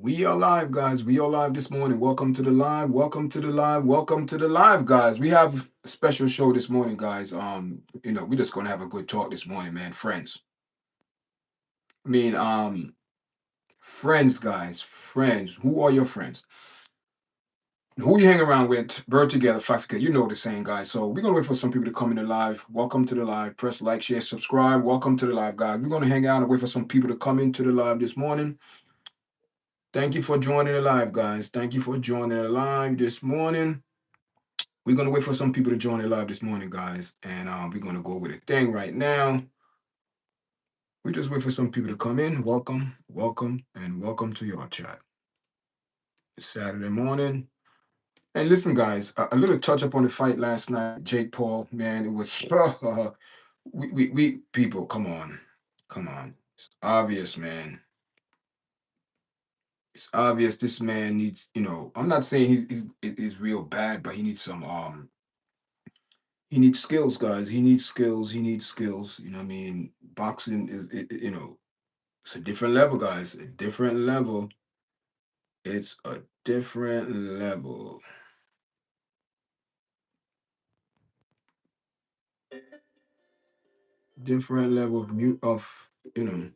We are live, guys. We are live this morning. Welcome to the live. Welcome to the live. Welcome to the live, guys. We have a special show this morning, guys. We're just gonna have a good talk this morning, man. Friends. I mean, friends, guys. Friends. Who are your friends? Who you hang around with? Bird together, flock together. You know the saying, guys. So we're gonna wait for some people to come in the live. Welcome to the live. Press like, share, subscribe. Welcome to the live, guys. We're gonna hang out and wait for some people to come into the live this morning. Thank you for joining the live, guys. Thank you for joining the live this morning. We're gonna wait for some people to join the live this morning, guys, and we're gonna go with a thing right now. We just wait for some people to come in. Welcome, welcome, and welcome to your chat. It's Saturday morning, and listen, guys, a little touch up on the fight last night. Jake Paul, man, it was we people, come on, come on. It's obvious, man. It's obvious this man needs. I'm not saying he's real bad, but he needs some he needs skills, guys. He needs skills. He needs skills. You know what I mean? Boxing is, it's a different level, guys. A different level. It's a different level. Different level of you know.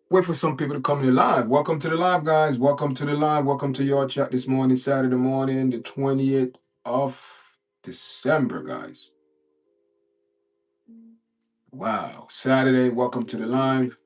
Wait for some people to come in the live. Welcome to the live, guys. Welcome to the live. Welcome to your chat this morning, Saturday morning, the 20th of December, guys. Wow. Saturday. Welcome to the live.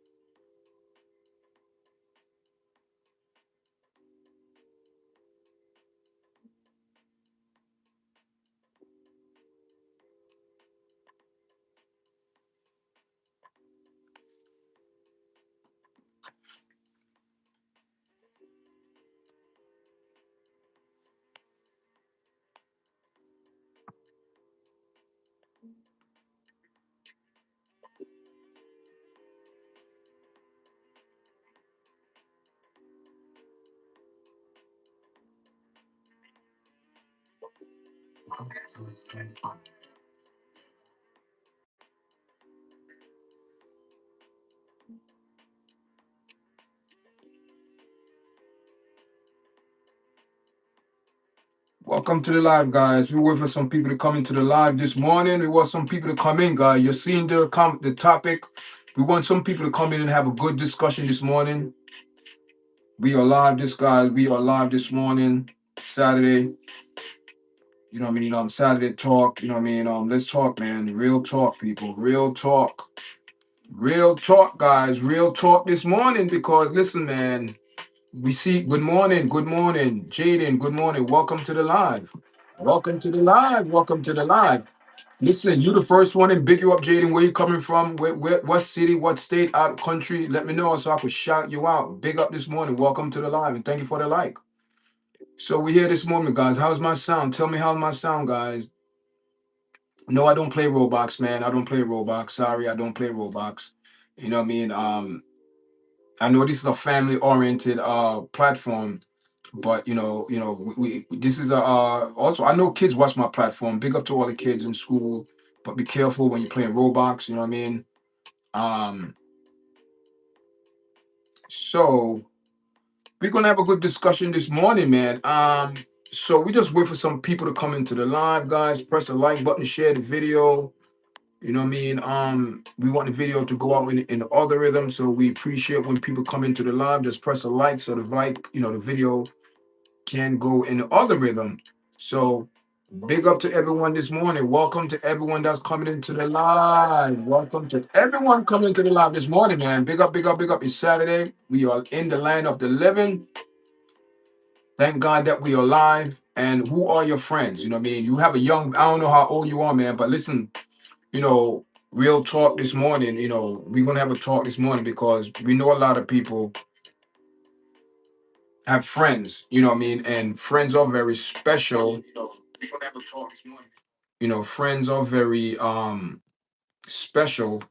Welcome to the live, guys. We wait for some people to come into the live this morning. We want some people to come in, guys. You're seeing the topic. We want some people to come in and have a good discussion this morning. We are live, this guys. We are live this morning, Saturday. You know what I mean? Saturday talk. You know what I mean? Let's talk, man. Real talk, people. Real talk. Real talk, guys. Real talk this morning. Because listen, man. We see. Good morning. Good morning, Jaden. Good morning. Welcome to the live. Welcome to the live. Welcome to the live. Listen, you the first one in. Big you up, Jaden. Where you coming from? What city? What state? Out of country? Let me know so I could shout you out. Big up this morning. Welcome to the live, and thank you for the like. So we here this morning, guys. How's my sound? Tell me how's my sound, guys. No, I don't play Roblox, man. I don't play Roblox. Sorry, I don't play Roblox. You know what I mean? I know this is a family-oriented platform, but this is a also I know kids watch my platform. Big up to all the kids in school, but be careful when you're playing Roblox. You know what I mean? Um, so we're gonna have a good discussion this morning, man. So we just wait for some people to come into the live, guys. Press the like button, share the video. You know what I mean? We want the video to go out in the algorithm, so we appreciate when people come into the live. Just press a like so the the video can go in the algorithm. So big up to everyone this morning. Welcome to everyone that's coming into the live. Welcome to everyone coming to the live this morning, man. Big up, big up, big up. It's Saturday. We are in the land of the living. Thank God that we are live. And who are your friends? You know what I mean? You have I don't know how old you are, man, but listen, real talk this morning, we're going to have a talk this morning because we know a lot of people have friends, you know what I mean? And friends are very special. We're going to have a talk this morning. Friends are very special.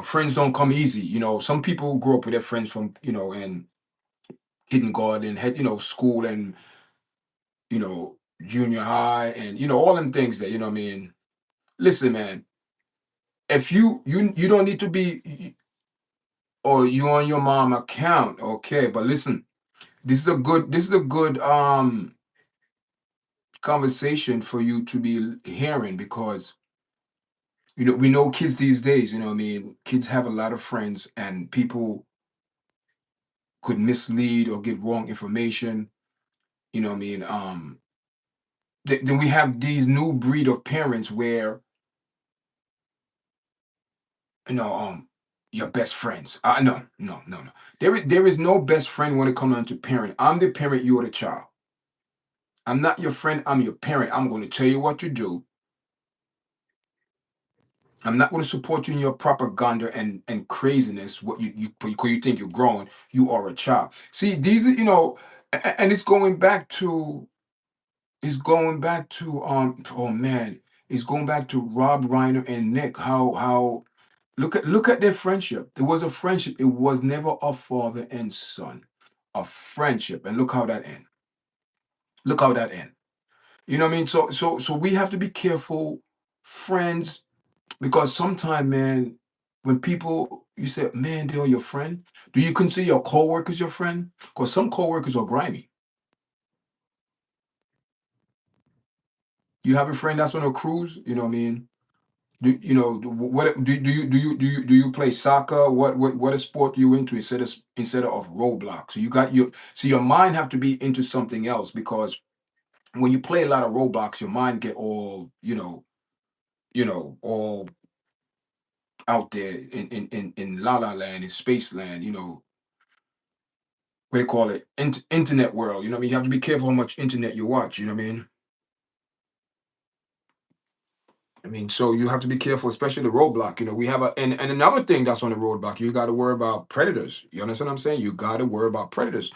Friends don't come easy. Some people grow up with their friends from, in kindergarten, school and, you know, junior high and, all them things that, you know what I mean? Listen, man, If you don't need to be, or you on your mom account, okay. But listen, this is a good conversation for you to be hearing, because we know kids these days, what I mean, kids have a lot of friends, and people could mislead or get wrong information, what I mean. Then we have these new breed of parents where, you know um your best friends. No, no, no, no. There is no best friend when it comes down to parent. I'm the parent, you're the child. I'm not your friend, I'm your parent. I'm going to tell you what to do. I'm not going to support you in your propaganda and craziness. What because you think you're growing, you are a child. See, these are, and it's going back to oh man, it's going back to Rob Reiner and Nick. How look at their friendship. There was a friendship. It was never a father and son, a friendship. And look how that end. Look how that end. You know what I mean? So we have to be careful, friends, because sometimes, man, when people you say, man, they're your friend, do you consider your coworkers your friend? Because some coworkers are grimy. You have a friend that's on a cruise, you know what I mean? Do you play soccer? What a sport you into instead of Roblox? So your mind have to be into something else, because when you play a lot of Roblox, your mind get all all out there in La La Land, in Space Land, what do you call it, internet world. You know what I mean? You have to be careful how much internet you watch. You know what I mean? So you have to be careful, especially the roadblock. We have and another thing that's on the roadblock, you got to worry about predators. You understand what I'm saying? You got to worry about predators.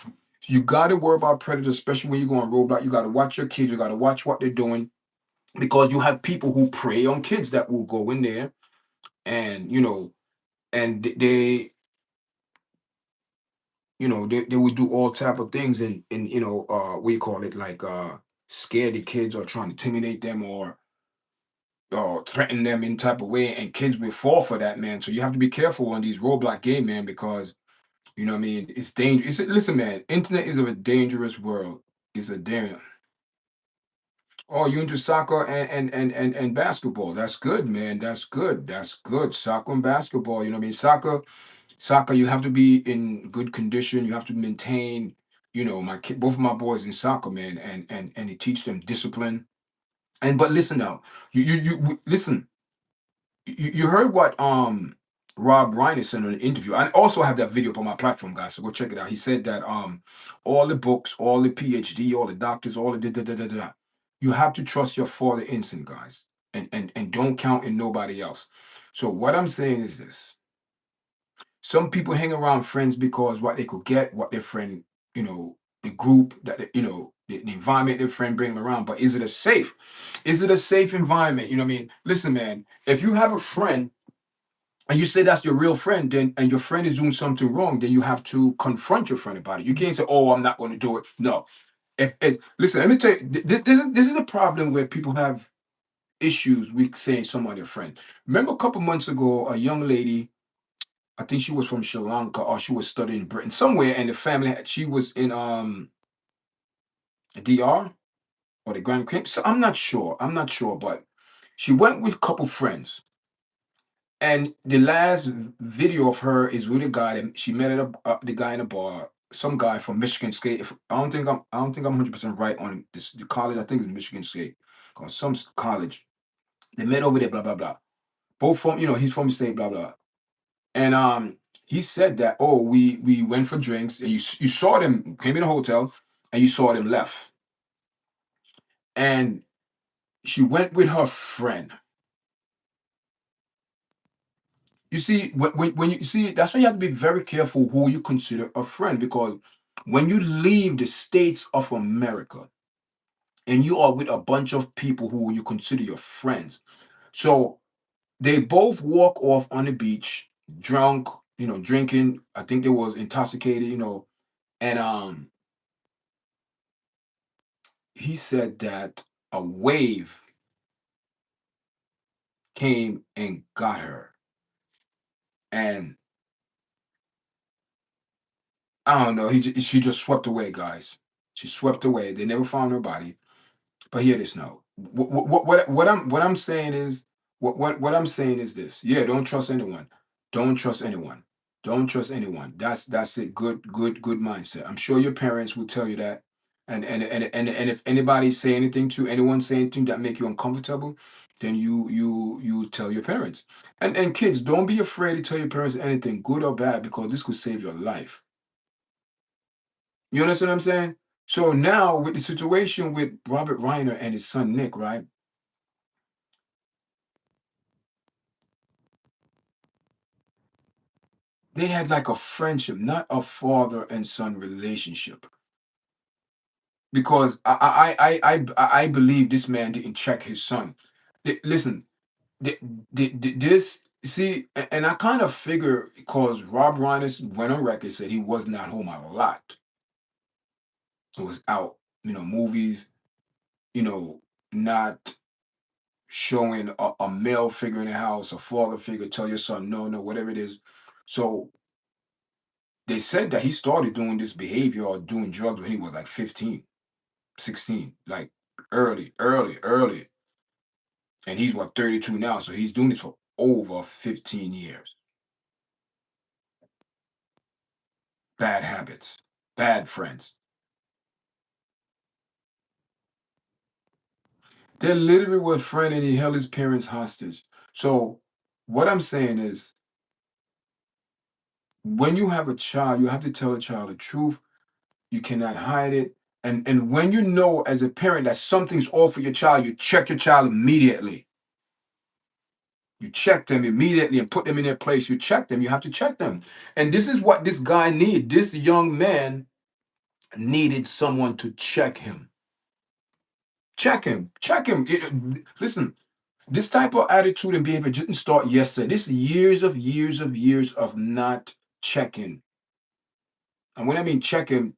You got to worry about predators, especially when you go on roadblock. You got to watch your kids. You got to watch what they're doing, because you have people who prey on kids that will go in there, and they would do all type of things, and what you call it, like scare the kids, or trying to intimidate them, or threaten them in type of way, and kids will fall for that, man. So you have to be careful on these Roblox game, man, because what I mean, it's dangerous. Listen, man, internet is a dangerous world. It's a damn. Oh, you into soccer and basketball? That's good, man. That's good. That's good. Soccer and basketball. You know what I mean? Soccer, you have to be in good condition. You have to maintain. Both of my boys in soccer, man, and they teach them discipline. And but listen now, listen. You heard what Rob Reiner said in an interview. I also have that video up on my platform, guys. So go check it out. He said that all the books, all the PhD, all the doctors, all the da da da da da. You have to trust your father instinct, guys, and don't count in nobody else. So what I'm saying is this: some people hang around friends because what they could get, what their friend, the group that the environment their friend bring them around. But is it a safe? Is it a safe environment? You know what I mean? Listen, man. If you have a friend and you say that's your real friend, then and your friend is doing something wrong, then you have to confront your friend about it. You can't say, "Oh, I'm not going to do it." No. If listen, let me tell you, this is a problem where people have issues with saying someone their friend. Remember a couple months ago, a young lady, I think she was from Sri Lanka, or she was studying in Britain somewhere, and the family she was in DR or the Grand Cape. So I'm not sure. I'm not sure, but she went with a couple friends. And the last video of her is with a guy that she met at the guy in a bar. Some guy from Michigan State. I don't think I'm 100% right on this. The college, I think it's Michigan State or some college. They met over there. Blah blah blah. Both from he's from the state. Blah blah. And he said that, oh, we went for drinks, and you saw them came in a hotel, and you saw them left, and she went with her friend. You see, when you see, that's why you have to be very careful who you consider a friend, because when you leave the states of America and you are with a bunch of people who you consider your friends, so they both walk off on the beach, drunk, drinking. I think they was intoxicated, and he said that a wave came and got her. And I don't know, she just swept away, guys. She swept away. They never found her body. But hear this now. What I'm saying is what I'm saying is this. Yeah, don't trust anyone. Don't trust anyone. Don't trust anyone. That's it. Good mindset. I'm sure your parents will tell you that. And if anybody say anything to anyone say anything that make you uncomfortable, then you tell your parents. And kids, don't be afraid to tell your parents anything, good or bad, because this could save your life. You understand what I'm saying? So now with the situation with Robert Reiner and his son Nick, right? They had like a friendship, not a father and son relationship. Because I believe this man didn't check his son. Listen, this see, and I kind of figure because Rob Reiner went on record said he was not home a lot. He was out, movies, not showing a male figure in the house, a father figure, tell your son no, no, whatever it is. So they said that he started doing this behavior or doing drugs when he was like 15, 16, like early. And he's what, 32 now. So he's doing this for over 15 years. Bad habits, bad friends. They literally were a friend and he held his parents hostage. So what I'm saying is when you have a child, you have to tell a child the truth. You cannot hide it. And when you know as a parent that something's off with your child, you check your child immediately. You check them immediately and put them in their place. You check them. You have to check them. And this is what this guy needed. This young man needed someone to check him. Check him. Check him. Listen, this type of attitude and behavior didn't start yesterday. This is years of not checking. And when I mean check him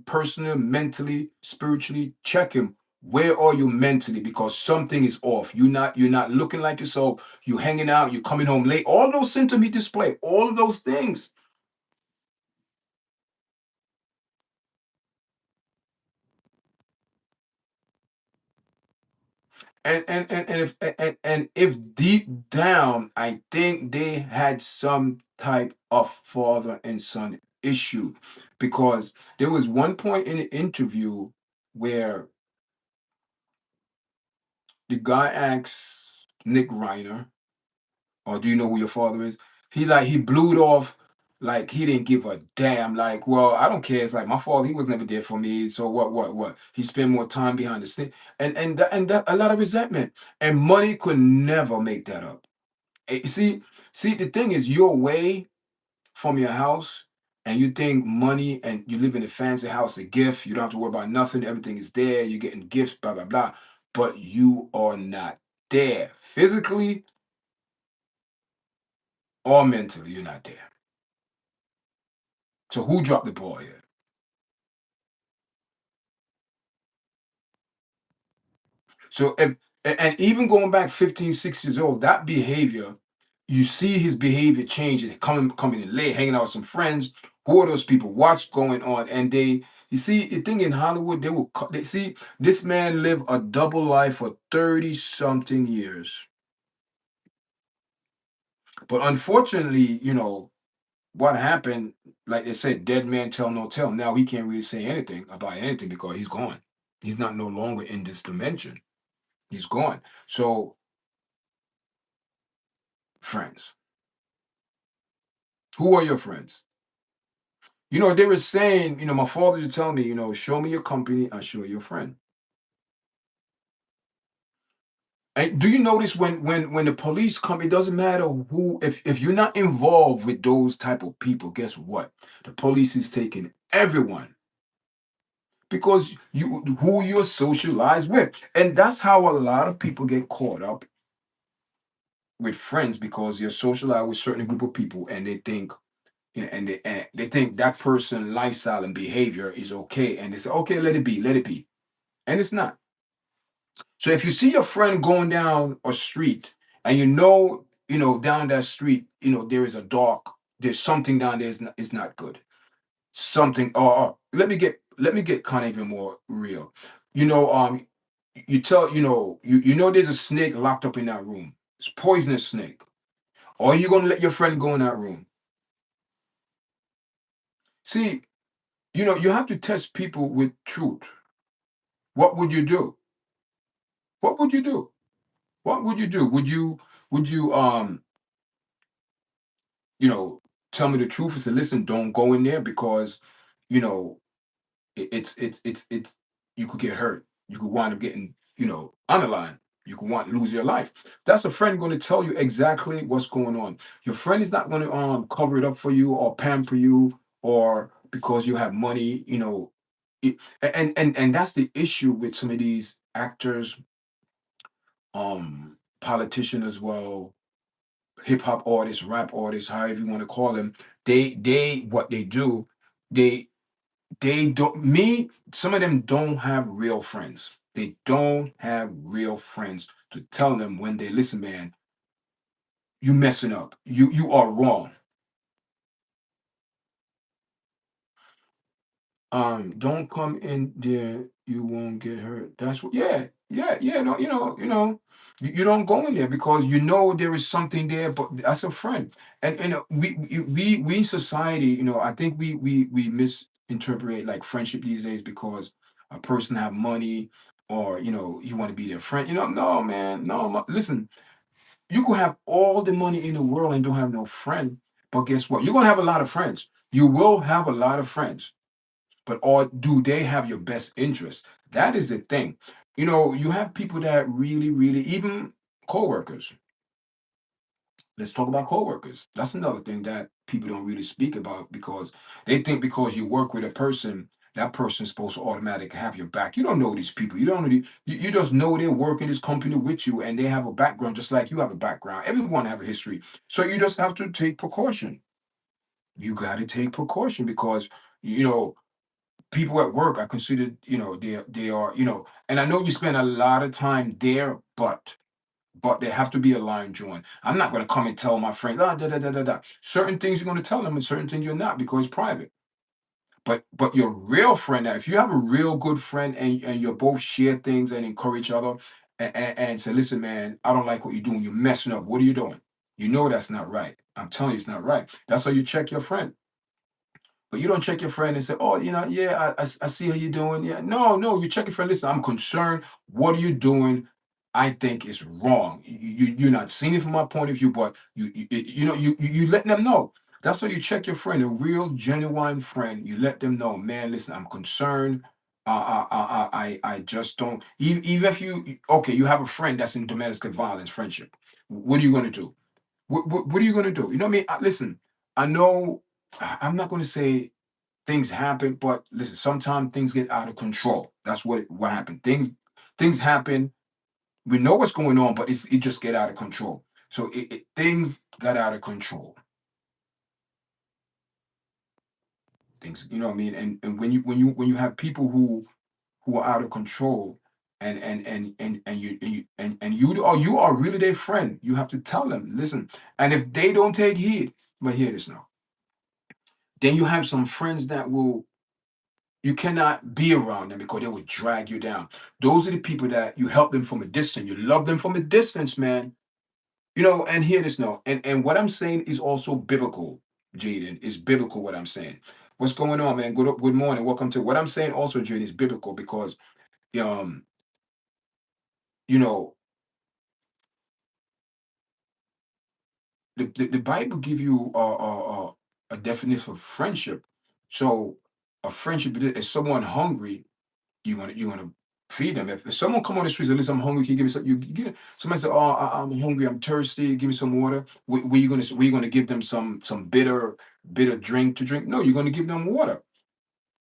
personally, mentally, spiritually, check him. Where are you mentally? Because something is off. You're not looking like yourself. You hanging out, you're coming home late. All those symptoms he display, all of those things. And if deep down, I think they had some type of father and son issue. Because there was one point in the interview where the guy asks Nick Reiner, or do you know who your father is? He blew it off like he didn't give a damn. Like, well, I don't care. It's like my father, he was never there for me. So what? He spent more time behind the scene. And a lot of resentment. And money could never make that up. See, the thing is you're away from your house and you think money and you live in a fancy house, a gift, you don't have to worry about nothing, everything is there, you're getting gifts, blah, blah, blah. But you are not there. Physically or mentally, you're not there. So who dropped the ball here? So if and even going back 15, 6 years old, that behavior, you see his behavior changing, coming in late, hanging out with some friends. Who are those people? What's going on? And you see, the thing in Hollywood, they see this man live a double life for 30 something years. But unfortunately, what happened, like they said, dead man tell no tell. Now he can't really say anything about anything because he's gone. He's not no longer in this dimension. He's gone. So, friends, who are your friends? They were saying, my father used to tell me, show me your company, I'll show you your friend. And do you notice when the police come, it doesn't matter who, if you're not involved with those type of people, guess what? The police is taking everyone because you who you're socialized with. And that's how a lot of people get caught up with friends because you're socialized with certain group of people and they think and they think that person lifestyle and behavior is okay and they say okay, let it be, and it's not. So if you see your friend going down a street and down that street, there is a dark, there's something down there is not good. Something, or let me get kind of even more real. You know, you tell, there's a snake locked up in that room. It's poisonous snake. Or are you gonna let your friend go in that room? See, you have to test people with truth. What would you do? What would you do? What would you do? Would you you know, tell me the truth and say, listen, don't go in there because, you know, it's you could get hurt. You could wind up getting, on the line. You could want to lose your life. That's a friend going to tell you exactly what's going on. Your friend is not going to cover it up for you or pamper you or because you have money, and that's the issue with some of these actors, politicians as well, hip hop artists, rap artists, however you want to call them. They what they do, they they don't me some of them don't have real friends. They don't have real friends to tell them when they listen, man, you messing up. You are wrong. Don't come in there, you won't get hurt. That's what, yeah, yeah, yeah. No, you don't go in there because you know there is something there, but that's a friend. And we in society, I think we misinterpret like friendship these days because a person have money or you want to be their friend. No, man, no. Listen, you could have all the money in the world and don't have no friend, but guess what? You're gonna have a lot of friends. You will have a lot of friends, but or do they have your best interest? That is the thing. You have people that really, really, even coworkers. Let's talk about coworkers. That's another thing that people don't really speak about because they think because you work with a person, that person's supposed to automatically have your back. You don't know these people. You don't know you just know they're working this company with you and they have a background just like you have a background. Everyone have a history. So you just have to take precaution. You got to take precaution because you know people at work are considered, they are, and I know you spend a lot of time there, but there have to be a line drawn. I'm not going to come and tell my friends, da, da, da, da, da. Certain things you're going to tell them and certain things you're not because it's private. But your real friend, now, if you have a real good friend and you both share things and encourage each other and say, listen, man, I don't like what you're doing. You're messing up. What are you doing? You know that's not right. I'm telling you it's not right. That's how you check your friend. But you don't check your friend and say, oh, yeah, I see how you're doing. Yeah. No, no, you check your friend. Listen, I'm concerned. What are you doing? I think it's wrong. You're not seeing it from my point of view, but you letting them know. That's how you check your friend, a real, genuine friend. You let them know, man, listen, I'm concerned. I just don't, even if okay, you have a friend that's in domestic violence, friendship. What are you going to do? What are you going to do? You know what I mean? Listen, I know I'm not going to say things happen, but listen, sometimes things get out of control. That's what happened. Things happen. We know what's going on, but it just get out of control. So things got out of control. Things, you know what I mean? And when you have people who are out of control and you are really their friend, you have to tell them, listen. And if they don't take heed, but hear this now, then you have some friends that will you cannot be around them because they will drag you down. Those are the people that you help them from a distance. You love them from a distance, man. And hear this now. And what I'm saying is also biblical, Jaden. Is biblical what I'm saying. What's going on, man? Good morning. Welcome to what I'm saying also, Jaden, is biblical because um, you know, the Bible give you a definition of friendship. So a friendship is someone hungry you're gonna feed them. If someone come on the streets and listen, I'm hungry, can you give me something? You get it. Somebody say, oh, I'm hungry, I'm thirsty, give me some water. Were you gonna give them some bitter drink to drink? No, you're gonna give them water.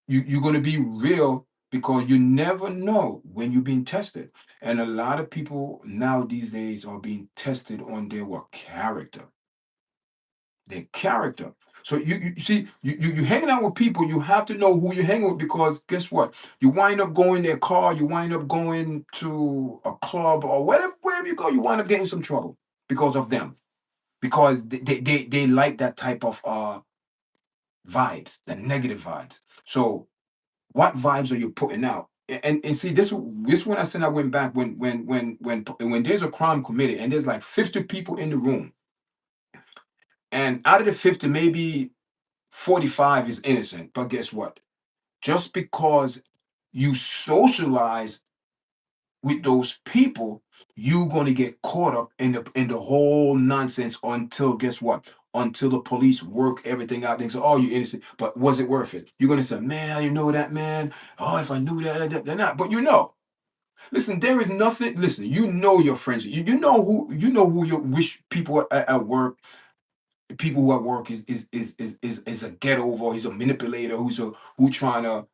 You're gonna be real because you never know when you're being tested. And a lot of people now these days are being tested on their what character their character. So you see, you hanging out with people, you have to know who you're hanging with because guess what? You wind up going in their car, you wind up going to a club or whatever, wherever you go, you wind up getting some trouble. because of them, because they like that type of vibes, the negative vibes. So what vibes are you putting out? And see this one I said I went back when there's a crime committed and there's like 50 people in the room, and out of the 50, maybe 45 is innocent. But guess what? Just because you socialize with those people, you're gonna get caught up in the whole nonsense until guess what? Until the police work everything out. They say, "Oh, you're innocent," but was it worth it? You're gonna say, "Man, you know that man. Oh, if I knew that, they're not." But you know, listen, there is nothing. Listen, you know your friends. You know who you wish people at work. People who at work is a get over. He's a manipulator. Who trying to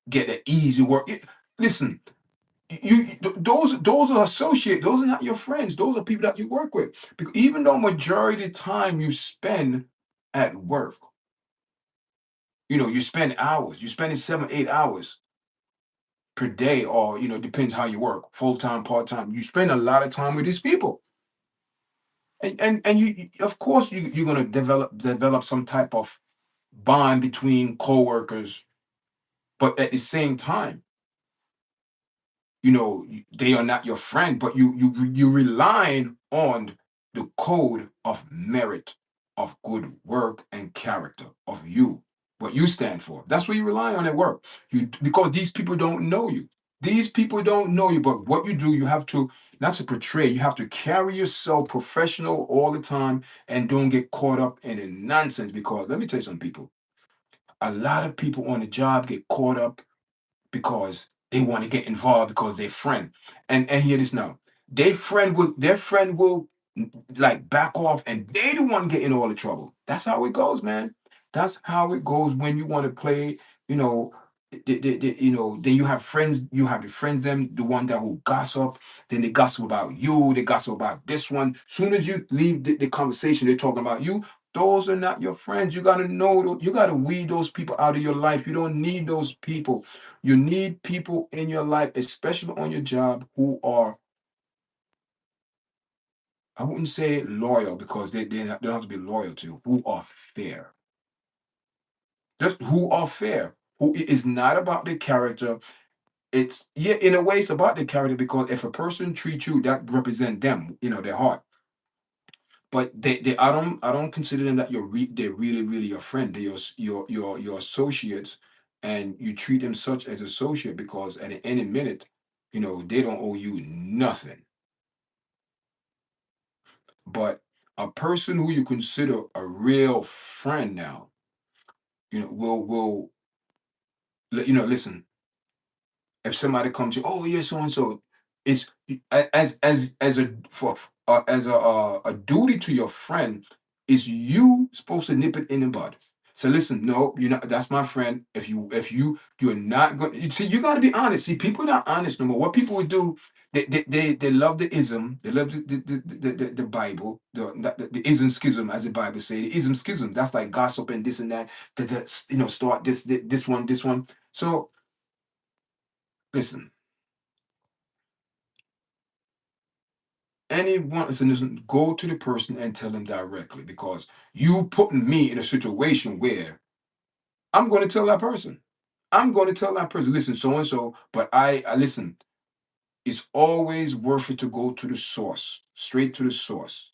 get the easy work. Listen, those are associate. Those are not your friends. Those are people that you work with. Because even though majority of the time you spend at work, you spend hours. You spend 7, 8 hours per day, or depends how you work, full time, part time. You spend a lot of time with these people, and of course you're gonna develop some type of bond between coworkers, but at the same time, they are not your friend, but you relying on the code of merit, of good work and character of you, what you stand for. That's what you rely on at work. Because these people don't know you. These people don't know you, but what you do, you have to not to portray. You have to carry yourself professional all the time and don't get caught up in the nonsense. Because let me tell you some people. A lot of people on the job get caught up because they want to get involved because their friend. And hear this now. Their friend will like back off, and they the one getting all the trouble. That's how it goes, man. That's how it goes when you want to play, you know. Then you have the friends, them, the one that who gossip, then they gossip about you, they gossip about this one. Soon as you leave the conversation, they're talking about you. Those are not your friends. You gotta know, you gotta weed those people out of your life. You don't need those people. You need people in your life, especially on your job, who are, I wouldn't say loyal because they don't have to be loyal to, who are fair. Just who are fair. Who is not about the character. It's, yeah, in a way, it's about the character because if a person treats you, that represent them, their heart. But I don't consider them that they're really really your friend. They're your associates, and you treat them such as associate because at any minute, they don't owe you nothing. But a person who you consider a real friend now, will listen. If somebody comes to you, oh yeah, so and so, it's as a for as a duty to your friend, is you supposed to nip it in the bud. So listen, no, you're not. That's my friend. You're not going. You see, you got to be honest. See, people are not honest no more. What people would do, they love the ism. They love the Bible, the ism schism, as the Bible say. The ism schism. That's like gossip and this and that. Start this one. So listen. Anyone listen, go to the person and tell them directly because you putting me in a situation where I'm going to tell that person. I'm going to tell that person, listen, so and so, but I listen, it's always worth it to go to the source, straight to the source.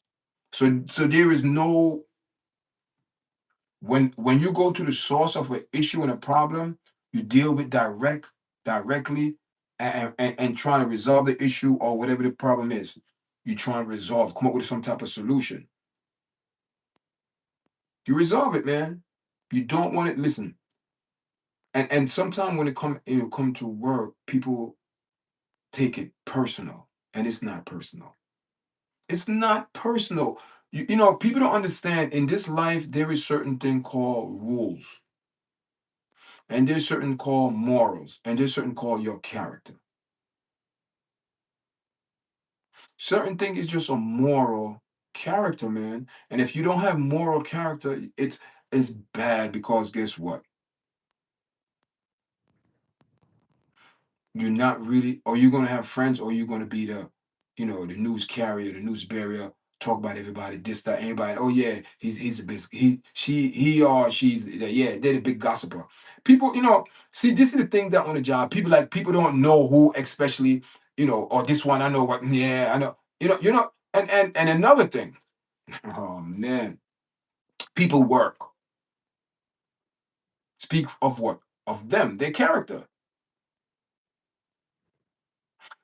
So there is no, when you go to the source of an issue and a problem, you deal with directly, and trying to resolve the issue or whatever the problem is. You try and resolve, come up with some type of solution. You resolve it, man. You don't want it. Listen, and sometimes when come to work, people take it personal, and it's not personal. It's not personal. People don't understand. In this life, there is certain thing called rules, and there's certain called morals, and there's certain called your character. Certain thing is just a moral character, man. And if you don't have moral character, it's bad because guess what? You're not really, or you're gonna have friends, or you're gonna be the news carrier, the news barrier, talk about everybody, this, that, anybody. Oh yeah, he's a big he or she's yeah, they're the big gossiper. People, see, this is the things that on the job. People don't know who, especially, or this one I know what. Yeah, I know. And another thing. Oh man, people work. Speak of what? Of them, their character.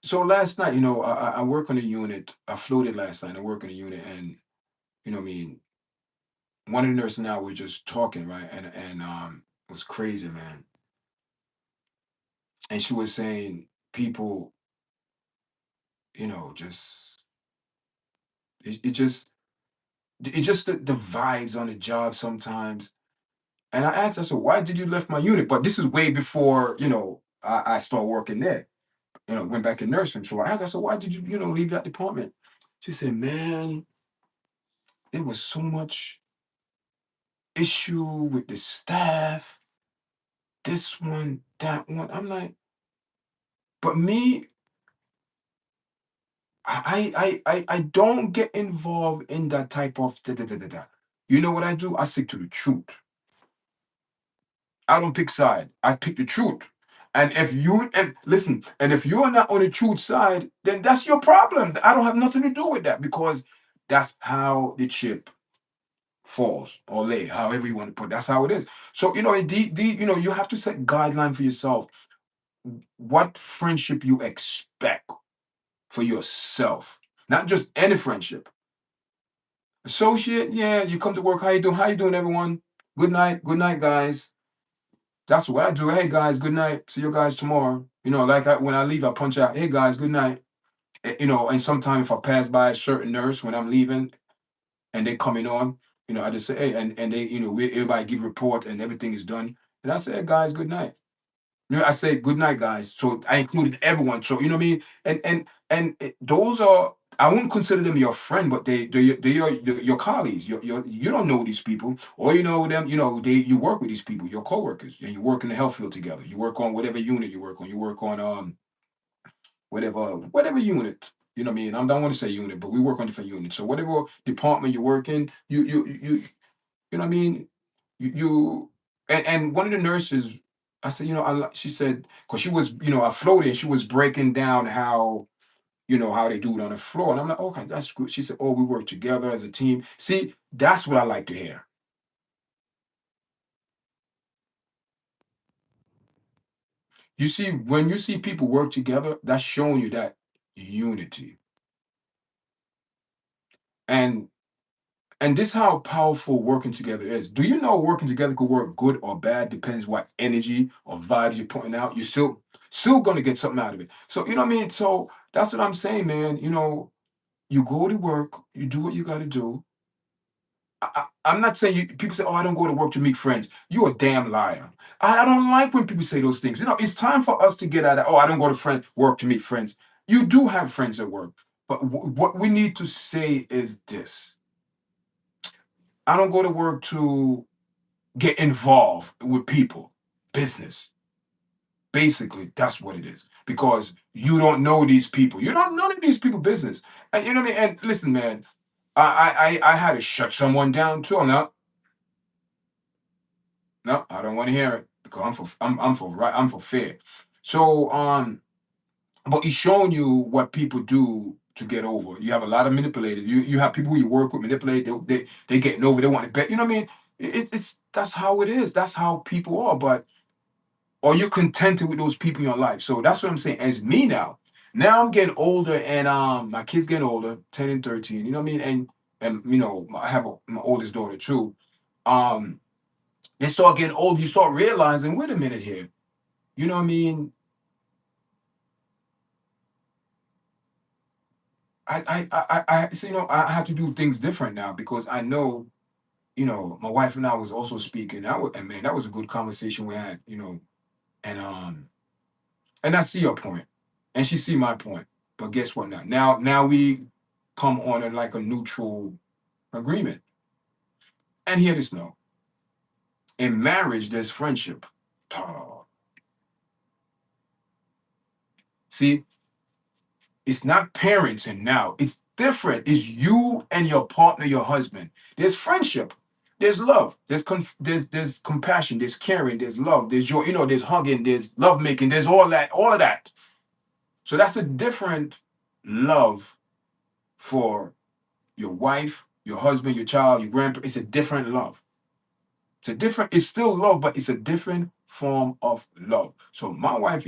So last night, I work on a unit. I floated last night. I work on a unit, and I mean, one of the nurses and I were just talking, right? And it was crazy, man. And she was saying people, just it just the vibes on the job sometimes. And I asked, I said, why did you left my unit? But this is way before, I started working there. Went back in nursing. So I asked, I said, why did you, leave that department? She said, man, there was so much issue with the staff, this one, that one. I'm like, but me, I don't get involved in that type of da da da da da. You know what I do? I stick to the truth. I don't pick side. I pick the truth. And if you are not on the truth side, then that's your problem. I don't have nothing to do with that because that's how the chip falls or lay, however you want to put it. That's how it is. So, you have to set guideline for yourself. What friendship you expect for yourself, not just any friendship. Associate, yeah, you come to work. How you doing? How you doing, everyone? Good night, guys. That's what I do. Hey guys, good night. See you guys tomorrow. When I leave, I punch out. Hey guys, good night. And sometimes if I pass by a certain nurse when I'm leaving and they coming on, I just say, hey, and they, everybody give report and everything is done. And I say, hey guys, good night. I say good night, guys. So I included everyone. So you know what I mean. Those are, I wouldn't consider them your friend, but they're your colleagues. You don't know these people, or you know them. You work with these people, your coworkers, and you work in the health field together. You work on whatever unit you work on. You work on whatever unit. You know what I mean. I don't want to say unit, but we work on different units. So whatever department you work in, you know what I mean? And one of the nurses, I said, she said, because she was, I floated and she was breaking down how they do it on the floor. And I'm like, okay, that's good. She said, oh, we work together as a team. See, that's what I like to hear. You see, when you see people work together, that's showing you that unity. And and this how powerful working together is. Do you know working together could work good or bad? Depends what energy or vibes you're putting out. You're still gonna get something out of it. So you know what I mean? So that's what I'm saying, man. You go to work, you do what you gotta do. I'm not saying people say, oh, I don't go to work to meet friends. You're a damn liar. I don't like when people say those things. It's time for us to get out of, oh, I don't go to work to meet friends. You do have friends at work. But what we need to say is this. I don't go to work to get involved with people, business. Basically, that's what it is. Because you don't know these people. You don't know none of these people business. And you know what I mean? And listen, man, I had to shut someone down too. No, no, I don't want to hear it because I'm for fair. So but he's showing you what people do to get over. You have a lot of manipulators. You have people who you work with manipulate. They getting over. They want to bet. You know what I mean? It's that's how it is. That's how people are. But or you're contented with those people in your life. So that's what I'm saying. As me now, I'm getting older, and my kids getting older, 10 and 13. You know what I mean? And I have my oldest daughter too. Um, they start getting old. You start realizing, wait a minute here. You know what I mean? So, I have to do things different now because I know, my wife and I was also speaking. And man, that was a good conversation we had. And and I see your point, and she see my point. But guess what? Now we come on like a neutral agreement. And hear this now: in marriage, there's friendship. Oh, see, it's not parents, and now it's different. It's you and your partner, your husband. There's friendship. There's love. There's compassion. There's caring. There's love. There's joy. There's hugging. There's love making. There's all of that. So that's a different love for your wife, your husband, your child, your grandparents. It's a different love. It's still love, but it's a different form of love. So my wife,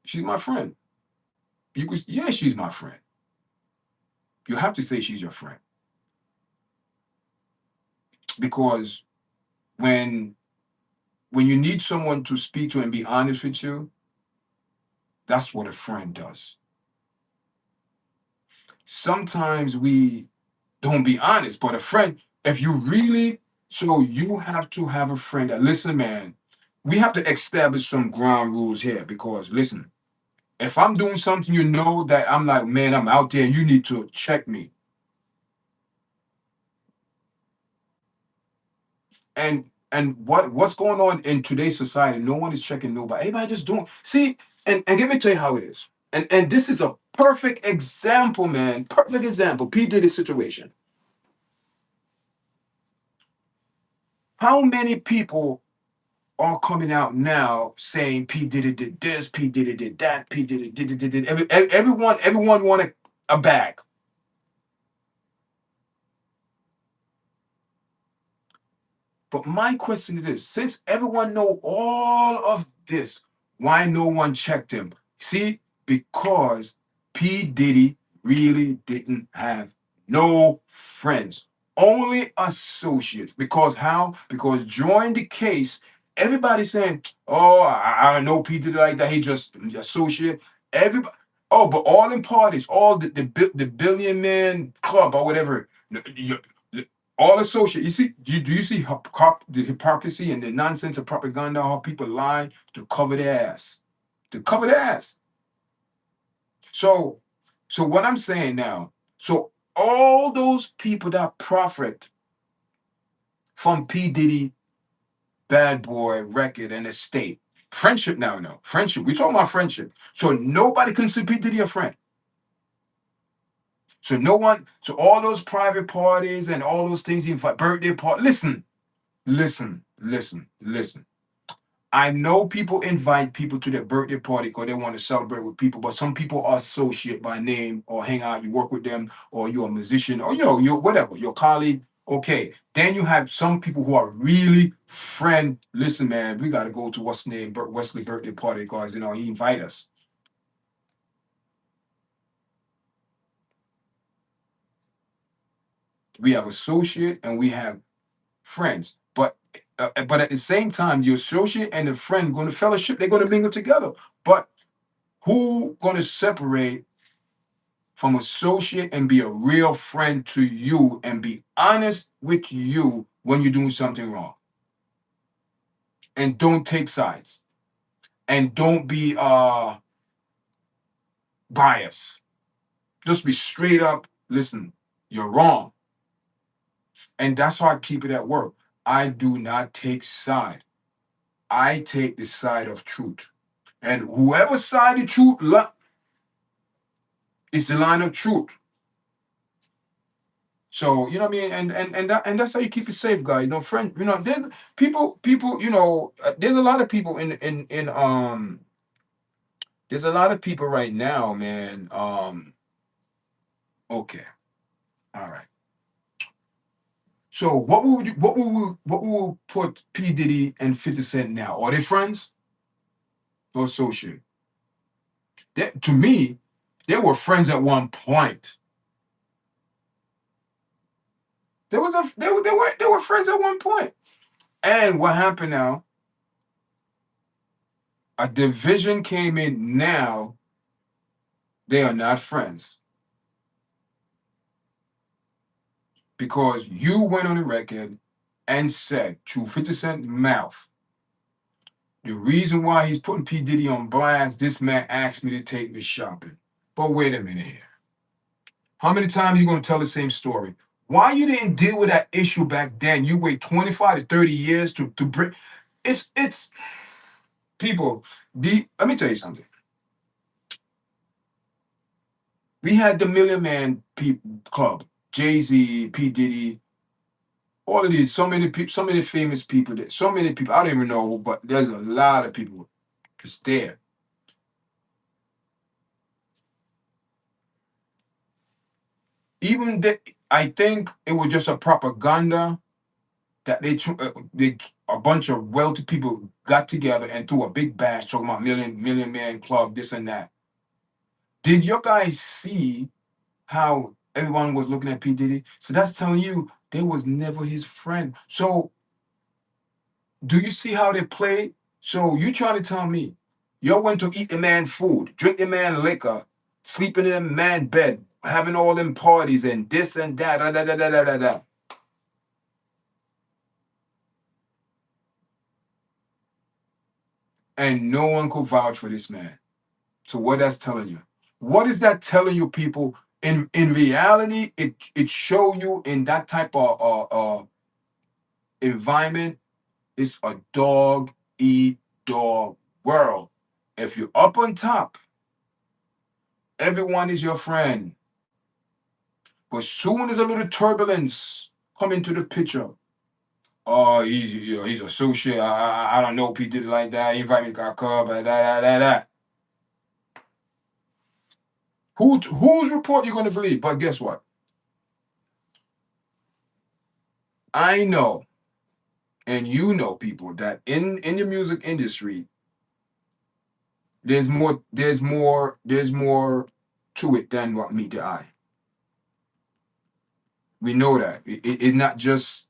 she's my friend. Yeah, she's my friend. You have to say she's your friend because when you need someone to speak to and be honest with you, that's what a friend does. Sometimes we don't be honest, but a friend, if you really, so you have to have a friend that, listen, man, we have to establish some ground rules here because, listen, if I'm doing something, that I'm like, man, I'm out there, you need to check me. And what's going on in today's society? No one is checking nobody. Everybody just doing. See, and let me tell you how it is. And this is a perfect example, man. Perfect example. P Diddy situation. How many people are coming out now saying P Diddy did this, P Diddy did that, P Diddy did. Everyone wanted a bag. But my question is this: since everyone know all of this, why no one checked him? See, because P. Diddy really didn't have no friends, only associates. Because how? Because during the case, everybody saying, "Oh, I know P. Diddy like that. He just associate." Everybody. Oh, but all in parties, all the Billion Man Club or whatever. All associate. You see, do you see the hypocrisy and the nonsense of propaganda? How people lie to cover their ass, to cover their ass. So, what I'm saying now. So all those people that profit from P Diddy Bad Boy record and estate, friendship now, no friendship. We talking about friendship. So nobody consider P Diddy a friend. So no one. So all those private parties and all those things, birthday party. Listen. I know people invite people to their birthday party because they want to celebrate with people, but some people are associate by name or hang out, you work with them, or you're a musician, or you're whatever, your colleague. Okay. Then you have some people who are really friend. Listen, man, we gotta go to what's the name, Wesley birthday party because he invite us. We have associate and we have friends. But at the same time, the associate and the friend going to fellowship, they're going to mingle together. But who going to separate from associate and be a real friend to you and be honest with you when you're doing something wrong? And don't take sides. And don't be biased. Just be straight up, listen, you're wrong. And that's how I keep it at work. I do not take side. I take the side of truth. And whoever side the truth is the line of truth. So you know what I mean, and that's how you keep it safe, guy. Friend. There's people. There's a lot of people there's a lot of people right now, man. Okay, all right. So what would we put P Diddy and 50 Cent now? Are they friends or associate? To me, they were friends at one point. They were friends at one point. And what happened now? A division came in now. They are not friends because you went on the record and said to 50 Cent mouth, the reason why he's putting P. Diddy on blast, this man asked me to take me shopping. But wait a minute here. How many times are you going to tell the same story? Why you didn't deal with that issue back then? You wait 25 to 30 years to bring. It's people. Let me tell you something. We had the Million Man Club, Jay-Z, P. Diddy, all of these, so many people, so many famous people, so many people, I don't even know, but there's a lot of people just there. Even I think it was just a propaganda that they a bunch of wealthy people got together and threw a big bash talking about million man club, this and that. Did your guys see how everyone was looking at P. Diddy? So that's telling you they was never his friend. So do you see how they play? So you trying to tell me you went to eat the man food, drink the man liquor, sleeping in the man bed, having all them parties and this and that, da, da, da, da, da, da, da. And no one could vouch for this man. So what that's telling you? What is that telling you, people? In reality, it show you in that type of environment, it's a dog eat dog world. If you're up on top, everyone is your friend. But soon as a little turbulence come into the picture, oh, he's associate. I don't know if he did it like that. He invited me to club, that. Whose report you gonna believe? But guess what? I know, and you know, people that in the music industry, there's more to it than what meet the eye. We know that it's not just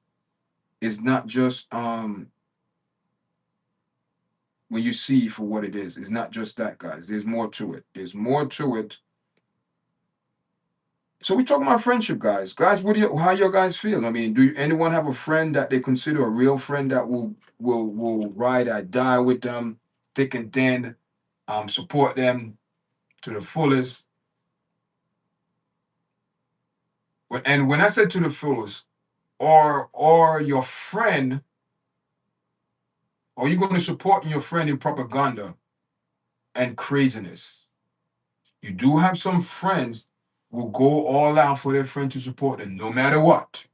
when you see for what it is. It's not just that, guys. There's more to it. There's more to it. So we talking about friendship, guys. Guys, how your guys feel? I mean, do anyone have a friend that they consider a real friend that will ride or die with them, thick and thin, support them to the fullest? And when I said to the fullest, or your friend, are you going to support your friend in propaganda and craziness? You do have some friends who will go all out for their friend to support them, no matter what.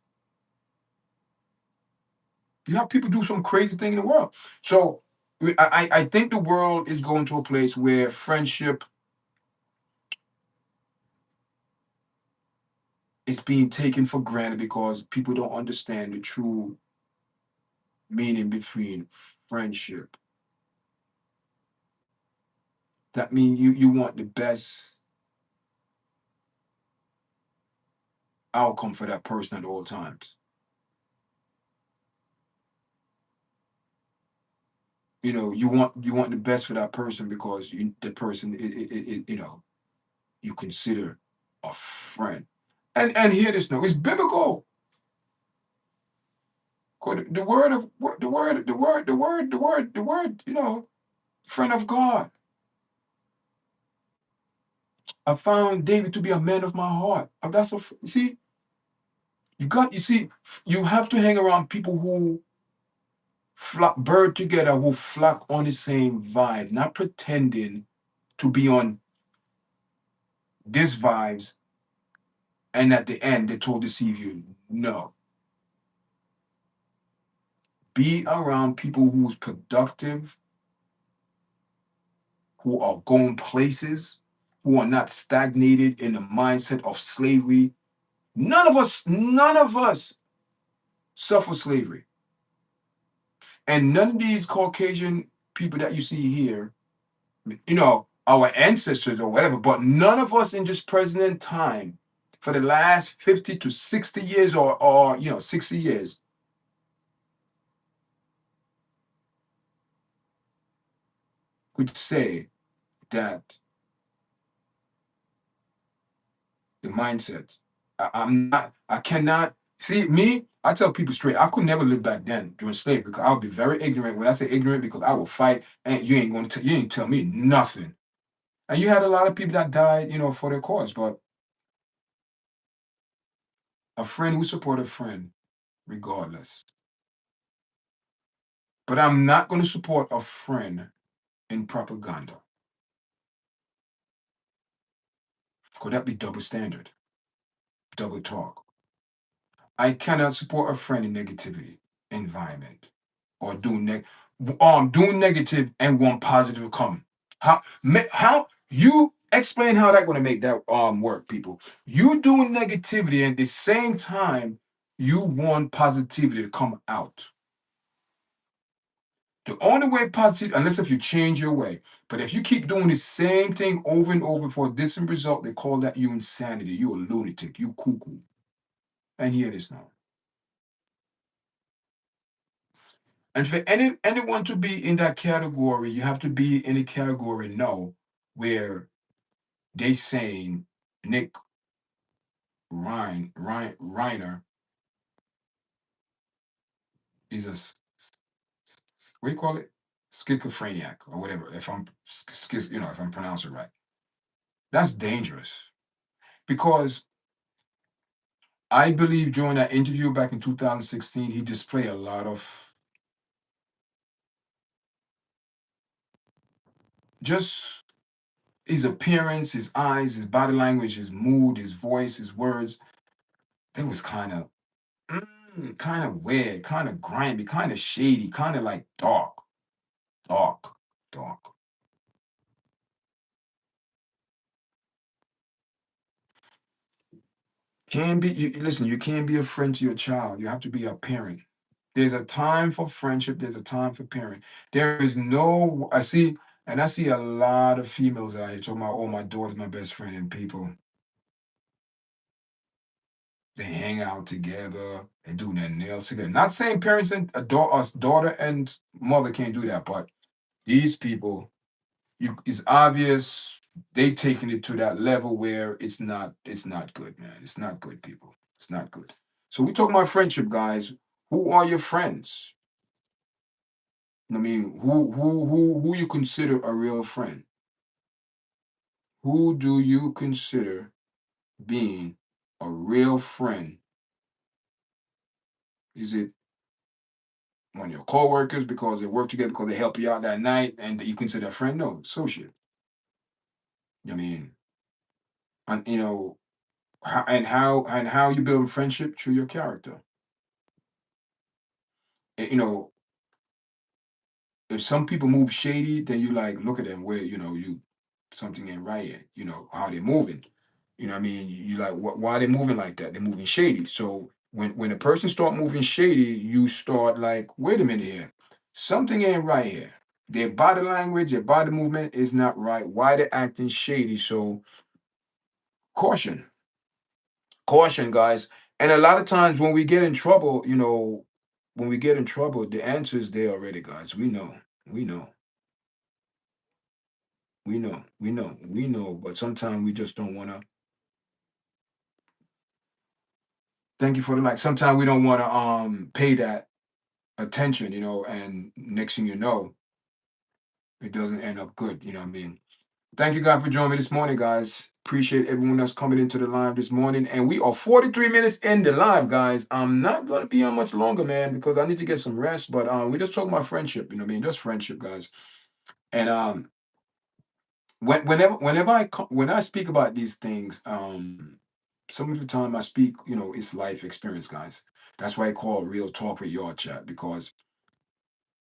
You have people do some crazy thing in the world. So I think the world is going to a place where friendship is being taken for granted because people don't understand the true meaning between friendship. That means you want the best outcome for that person at all times. You want the best for that person because the person you consider a friend. And hear this now, it's biblical. The word of the word, friend of God. I found David to be a man of my heart. That's see, you have to hang around people who flock bird together, who flock on the same vibe, not pretending to be on this vibes, and at the end they told deceive you. No. Be around people who's productive, who are going places, who are not stagnated in the mindset of slavery. None of us suffer slavery. And none of these Caucasian people that you see here, our ancestors or whatever, but none of us in this present time for the last 50 to 60 years or 60 years could say that the mindset. I cannot see me. I tell people straight, I could never live back then during slavery because I would be very ignorant. When I say ignorant, because I will fight and you ain't tell me nothing. And you had a lot of people that died, for their cause, but a friend who support a friend regardless. But I'm not going to support a friend in propaganda. Could that be double standard, double talk? I cannot support a friend in negativity environment or doing negative and want positive to come. How you explain how that going to make that work, people? You doing negativity and at the same time you want positivity to come out. The only way positive, unless if you change your way, but if you keep doing the same thing over and over for a different result, they call that you insanity. You a lunatic. You cuckoo. And here it is now. And for anyone to be in that category, you have to be in a category no, where they saying Nick Reiner is what do you call it? Schizophrenic or whatever. If I'm if I'm pronouncing it right, that's dangerous because I believe during that interview back in 2016, he displayed a lot of just his appearance, his eyes, his body language, his mood, his voice, his words. It was kind of weird, kind of grimy, kind of shady, kind of like dark, dark, dark. Can be listen, you can't be a friend to your child. You have to be a parent. There's a time for friendship, there's a time for parent. There is no I see a lot of females out here talking about, oh, my daughter's my best friend, and people they hang out together, they do their nails together. Not saying parents and daughter and mother can't do that, but these people, it's obvious they taking it to that level where it's not good, man. It's not good, people. It's not good. So we talking about friendship, guys. Who are your friends? I mean, who you consider a real friend? Who do you consider being a real friend? Is it one of your coworkers because they work together because they help you out that night and you consider a friend? No, associate. I mean, and how you build friendship through your character. And, if some people move shady, then you like look at them where you something ain't right yet. How they moving. What I mean? You like why they moving like that? They're moving shady. So when a person start moving shady, you start like, wait a minute here, something ain't right here. Their body language, their body movement is not right. Why they acting shady? So caution, caution, guys. And a lot of times when we get in trouble, when we get in trouble, the answer is there already, guys. We know, we know, but sometimes we just don't want to. Thank you for the like. Sometimes we don't want to pay that attention, and next thing you know, it doesn't end up good. You know what I mean? Thank you, God, for joining me this morning, guys. Appreciate everyone that's coming into the live this morning. And we are 43 minutes in the live, guys. I'm not gonna be on much longer, man, because I need to get some rest. But we just talking about friendship, you know what I mean? Just friendship, guys. And when I speak about these things, some of the time I speak, it's life experience, guys. That's why I call real talk with your chat, because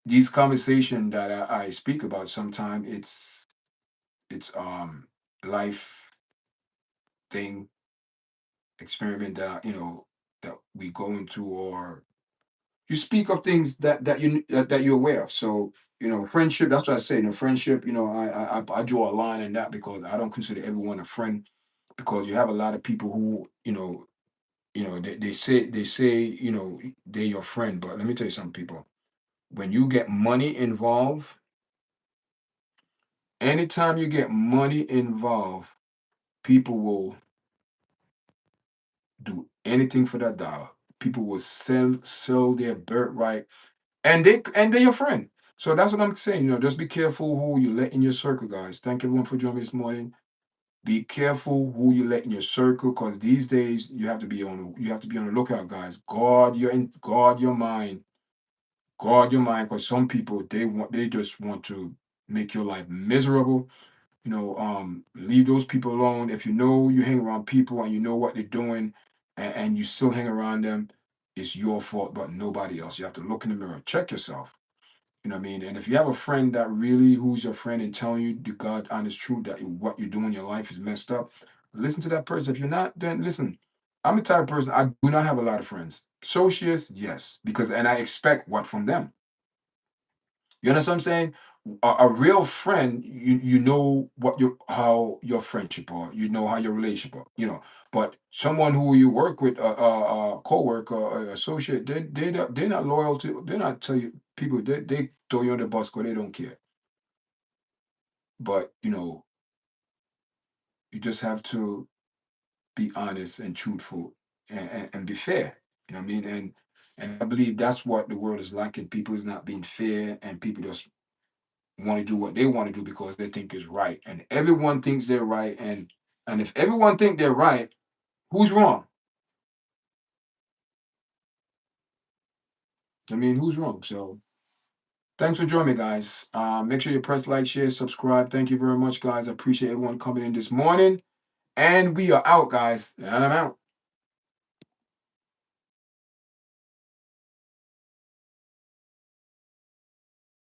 these conversations that I speak about sometimes it's life thing experiment that that we go into, or you speak of things that you're aware of. So friendship, that's what I say. Friendship, I draw a line in that because I don't consider everyone a friend, because you have a lot of people who they say they're your friend, but let me tell you something, people. When you get money involved, anytime you get money involved, people will do anything for that dollar. People will sell their birthright, and they're your friend. So that's what I'm saying. Just be careful who you let in your circle, guys. Thank everyone for joining me this morning. Be careful who you let in your circle, because these days you have to be on the lookout, guys. Guard your mind. Guard your mind, because some people they just want to make your life miserable. Leave those people alone. If you know you hang around people and you know what they're doing, and you still hang around them, it's your fault, but nobody else. You have to look in the mirror, check yourself. You know what I mean? And if you have a friend that really who's your friend and telling you the God honest truth that what you're doing in your life is messed up, listen to that person. If you're not, then listen. I'm the type of person, I do not have a lot of friends. Associates, yes, because and I expect what from them. You understand what I'm saying? A real friend, you know what your how your friendship are, you know how your relationship are, But someone who you work with, a co-worker, or associate, they're not loyal to. They're not tell you people. They throw you on the bus because they don't care. But you just have to be honest and truthful and be fair. You know what I mean? And I believe that's what the world is lacking. People is not being fair, and people just want to do what they want to do because they think is right, and everyone thinks they're right. And if everyone think they're right, who's wrong? I mean, who's wrong? So thanks for joining me, guys. Make sure you press like, share, subscribe. Thank you very much, guys. I appreciate everyone coming in this morning, and we are out, guys, and I'm out.